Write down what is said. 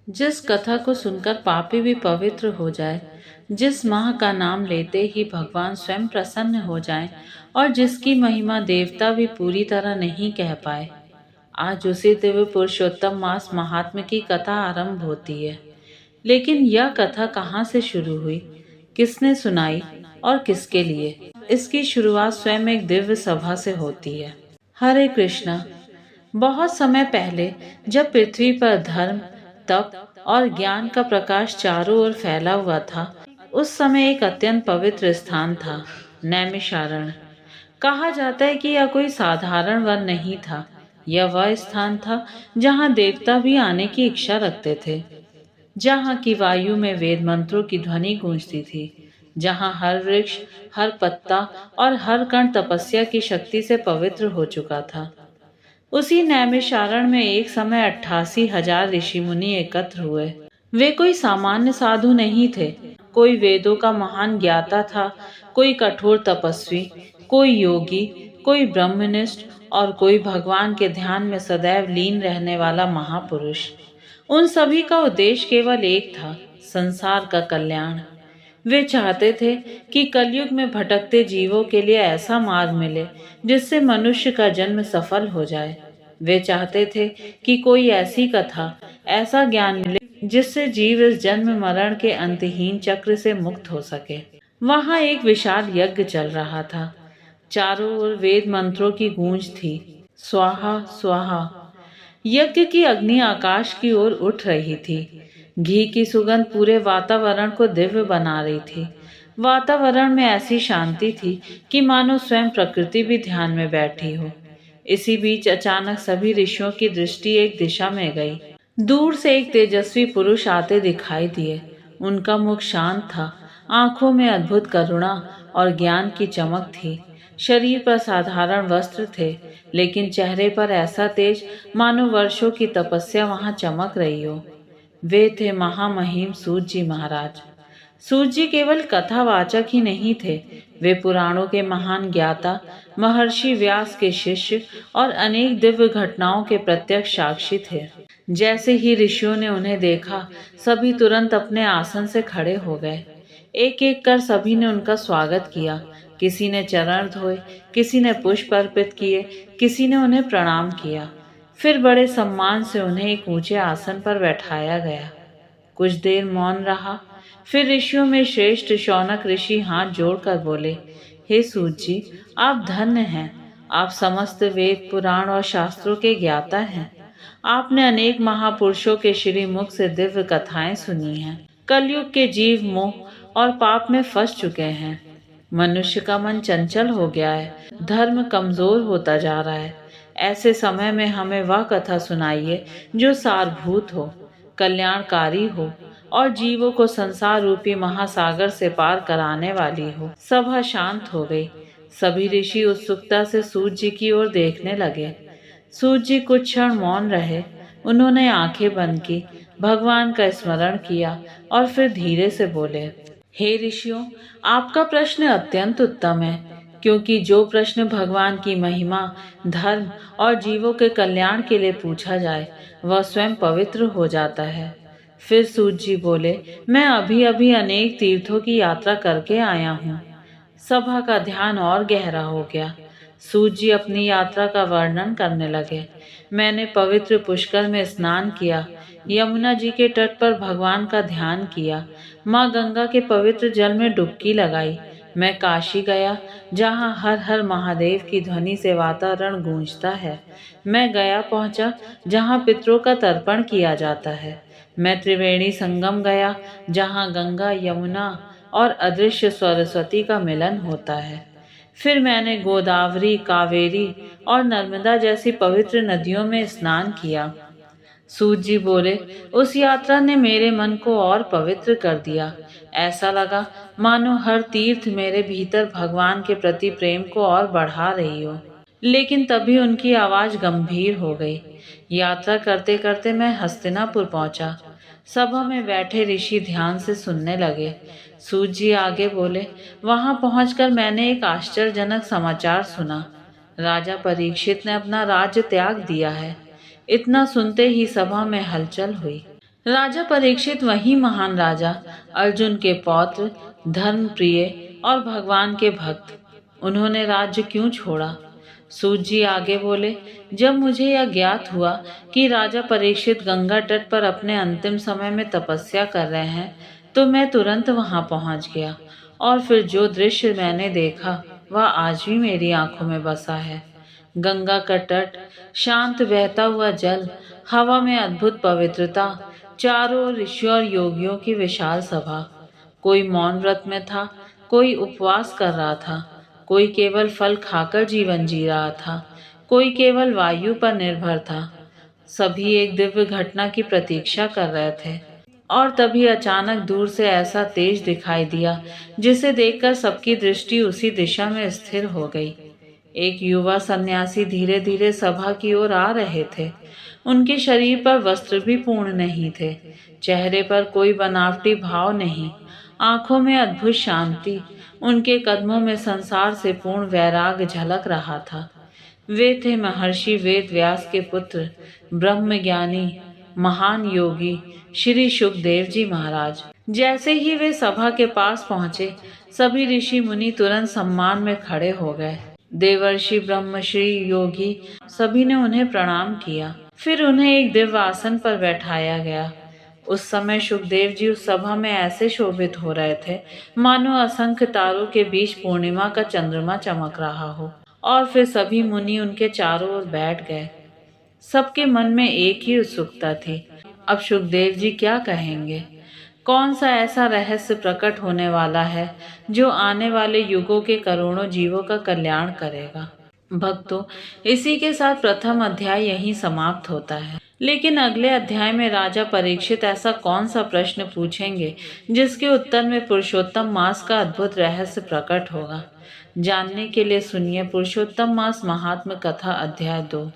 जिस कथा को सुनकर पापी भी पवित्र हो जाए, जिस माँ का नाम लेते ही भगवान स्वयं प्रसन्न हो जाएं और जिसकी महिमा देवता भी पूरी तरह नहीं कह पाए। आज उसी दिव्य पुरुषोत्तम मास महात्म्य की कथा आरंभ होती है। लेकिन यह कथा कहाँ से शुरू हुई, किसने सुनाई और किसके लिए? इसकी शुरुआत स्वयं एक दिव्य सभा से होती है। हरे कृष्णा। बहुत समय पहले जब पृथ्वी पर धर्म, तप और ज्ञान का प्रकाश चारों ओर फैला हुआ था, उस समय एक अत्यंत पवित्र स्थान था, नैमिषारण्य। कहा जाता है कि यह कोई साधारण वन नहीं था। यह वह स्थान था जहाँ देवता भी आने की इच्छा रखते थे, जहाँ की वायु में वेद मंत्रों की ध्वनि गूंजती थी, जहाँ हर वृक्ष, हर पत्ता और हर कण तपस्या की शक्ति से पवित्र हो चुका था। उसी नैमिषारण्य में एक समय 88,000 ऋषि मुनि एकत्र हुए। वे कोई सामान्य साधु नहीं थे। कोई वेदों का महान ज्ञाता था, कोई कठोर तपस्वी, कोई योगी, कोई ब्रह्मनिष्ठ और कोई भगवान के ध्यान में सदैव लीन रहने वाला महापुरुष। उन सभी का उद्देश्य केवल एक था, संसार का कल्याण। वे चाहते थे कि कलयुग में भटकते जीवों के लिए ऐसा मार्ग मिले जिससे मनुष्य का जन्म सफल हो जाए। वे चाहते थे कि कोई ऐसी कथा, ऐसा ज्ञान मिले जिससे जीव इस जन्म मरण के अंतहीन चक्र से मुक्त हो सके। वहां एक विशाल यज्ञ चल रहा था। चारों ओर वेद मंत्रों की गूंज थी। स्वाहा स्वाहा। यज्ञ की अग्नि आकाश की ओर उठ रही थी। घी की सुगंध पूरे वातावरण को दिव्य बना रही थी। वातावरण में ऐसी शांति थी कि मानो स्वयं प्रकृति भी ध्यान में बैठी हो। इसी बीच अचानक सभी ऋषियों की दृष्टि एक दिशा में गई। दूर से एक तेजस्वी पुरुष आते दिखाई दिए। उनका मुख शांत था, आंखों में अद्भुत करुणा और ज्ञान की चमक थी। शरीर पर साधारण वस्त्र थे, लेकिन चेहरे पर ऐसा तेज मानो वर्षों की तपस्या वहां चमक रही हो। वे थे महामहिम सूत जी महाराज। सूत जी केवल कथावाचक ही नहीं थे, वे पुराणों के महान ज्ञाता, महर्षि व्यास के शिष्य और अनेक दिव्य घटनाओं के प्रत्यक्ष साक्षी थे। जैसे ही ऋषियों ने उन्हें देखा, सभी तुरंत अपने आसन से खड़े हो गए। एक एक कर सभी ने उनका स्वागत किया। किसी ने चरण धोए, किसी ने पुष्प अर्पित किए, किसी ने उन्हें प्रणाम किया। फिर बड़े सम्मान से उन्हें एक ऊंचे आसन पर बैठाया गया। कुछ देर मौन रहा। फिर ऋषियों में श्रेष्ठ शौनक ऋषि हाथ जोड़कर बोले, हे सूत जी, आप धन्य हैं। आप समस्त वेद, पुराण और शास्त्रों के ज्ञाता हैं। आपने अनेक महापुरुषों के श्री मुख से दिव्य कथाएं सुनी हैं। कलयुग के जीव मोह और पाप में फंस चुके हैं। मनुष्य का मन चंचल हो गया है, धर्म कमजोर होता जा रहा है। ऐसे समय में हमें वह कथा सुनाइए जो सारभूत हो, कल्याणकारी हो और जीवों को संसार रूपी महासागर से पार कराने वाली हो। सभा शांत हो गई। सभी ऋषि उत्सुकता से सूत जी की ओर देखने लगे। सूत जी कुछ क्षण मौन रहे। उन्होंने आंखें बंद की, भगवान का स्मरण किया और फिर धीरे से बोले, हे ऋषियों, आपका प्रश्न अत्यंत उत्तम है, क्योंकि जो प्रश्न भगवान की महिमा, धर्म और जीवों के कल्याण के लिए पूछा जाए, वह स्वयं पवित्र हो जाता है। फिर सूत जी बोले, मैं अभी अभी अनेक तीर्थों की यात्रा करके आया हूँ। सभा का ध्यान और गहरा हो गया। सूत जी अपनी यात्रा का वर्णन करने लगे। मैंने पवित्र पुष्कर में स्नान किया, यमुना जी के तट पर भगवान का ध्यान किया, माँ गंगा के पवित्र जल में डुबकी लगाई। मैं काशी गया, जहाँ हर हर महादेव की ध्वनि से वातावरण गूंजता है। मैं गया पहुँचा, जहाँ पितरों का तर्पण किया जाता है। मैं त्रिवेणी संगम गया, जहाँ गंगा, यमुना और अदृश्य सरस्वती का मिलन होता है। फिर मैंने गोदावरी, कावेरी और नर्मदा जैसी पवित्र नदियों में स्नान किया। सूत जी बोले, उस यात्रा ने मेरे मन को और पवित्र कर दिया। ऐसा लगा मानो हर तीर्थ मेरे भीतर भगवान के प्रति प्रेम को और बढ़ा रही हो। लेकिन तभी उनकी आवाज गंभीर हो गई। यात्रा करते करते मैं हस्तिनापुर पहुंचा। सभा में बैठे ऋषि ध्यान से सुनने लगे। सूत जी आगे बोले, वहां पहुंचकर मैंने एक आश्चर्यजनक समाचार सुना। राजा परीक्षित ने अपना राज्य त्याग दिया है। इतना सुनते ही सभा में हलचल हुई। राजा परीक्षित वही महान राजा, अर्जुन के पौत्र, धर्म प्रिय और भगवान के भक्त। उन्होंने राज्य क्यों छोड़ा? सूत जी आगे बोले, जब मुझे यह ज्ञात हुआ कि राजा परीक्षित गंगा तट पर अपने अंतिम समय में तपस्या कर रहे हैं, तो मैं तुरंत वहां पहुंच गया। और फिर जो दृश्य मैंने देखा वह आज भी मेरी आंखों में बसा है। गंगा का तट, शांत बहता हुआ जल, हवा में अद्भुत पवित्रता, चारों ओर ऋषियों और योगियों की विशाल सभा। कोई मौन व्रत में था, कोई उपवास कर रहा था, कोई केवल फल खाकर जीवन जी रहा था, कोई केवल वायु पर निर्भर था। सभी एक दिव्य घटना की प्रतीक्षा कर रहे थे। और तभी अचानक दूर से ऐसा तेज दिखाई दिया जिसे देखकर सबकी दृष्टि उसी दिशा में स्थिर हो गई। एक युवा सन्यासी धीरे धीरे सभा की ओर आ रहे थे। उनके शरीर पर वस्त्र भी पूर्ण नहीं थे, चेहरे पर कोई बनावटी भाव नहीं, आंखों में अद्भुत शांति, उनके कदमों में संसार से पूर्ण वैराग्य झलक रहा था। वे थे महर्षि वेद व्यास के पुत्र, ब्रह्मज्ञानी, महान योगी श्री सुखदेव जी महाराज। जैसे ही वे सभा के पास पहुंचे, सभी ऋषि मुनि तुरंत सम्मान में खड़े हो गए। देवर्षि, ब्रह्मश्री, योगी सभी ने उन्हें प्रणाम किया। फिर उन्हें एक दिव्य आसन पर बैठाया गया। उस समय सुखदेव जी उस सभा में ऐसे शोभित हो रहे थे मानो असंख्य तारों के बीच पूर्णिमा का चंद्रमा चमक रहा हो। और फिर सभी मुनि उनके चारों ओर बैठ गए। सबके मन में एक ही उत्सुकता थी, अब सुखदेव जी क्या कहेंगे? कौन सा ऐसा रहस्य प्रकट होने वाला है जो आने वाले युगों के करोड़ों जीवों का कल्याण करेगा? भक्तों, इसी के साथ प्रथम अध्याय यहीं समाप्त होता है। लेकिन अगले अध्याय में राजा परीक्षित ऐसा कौन सा प्रश्न पूछेंगे जिसके उत्तर में पुरुषोत्तम मास का अद्भुत रहस्य प्रकट होगा? जानने के लिए सुनिए पुरुषोत्तम मास महात्म कथा अध्याय 2।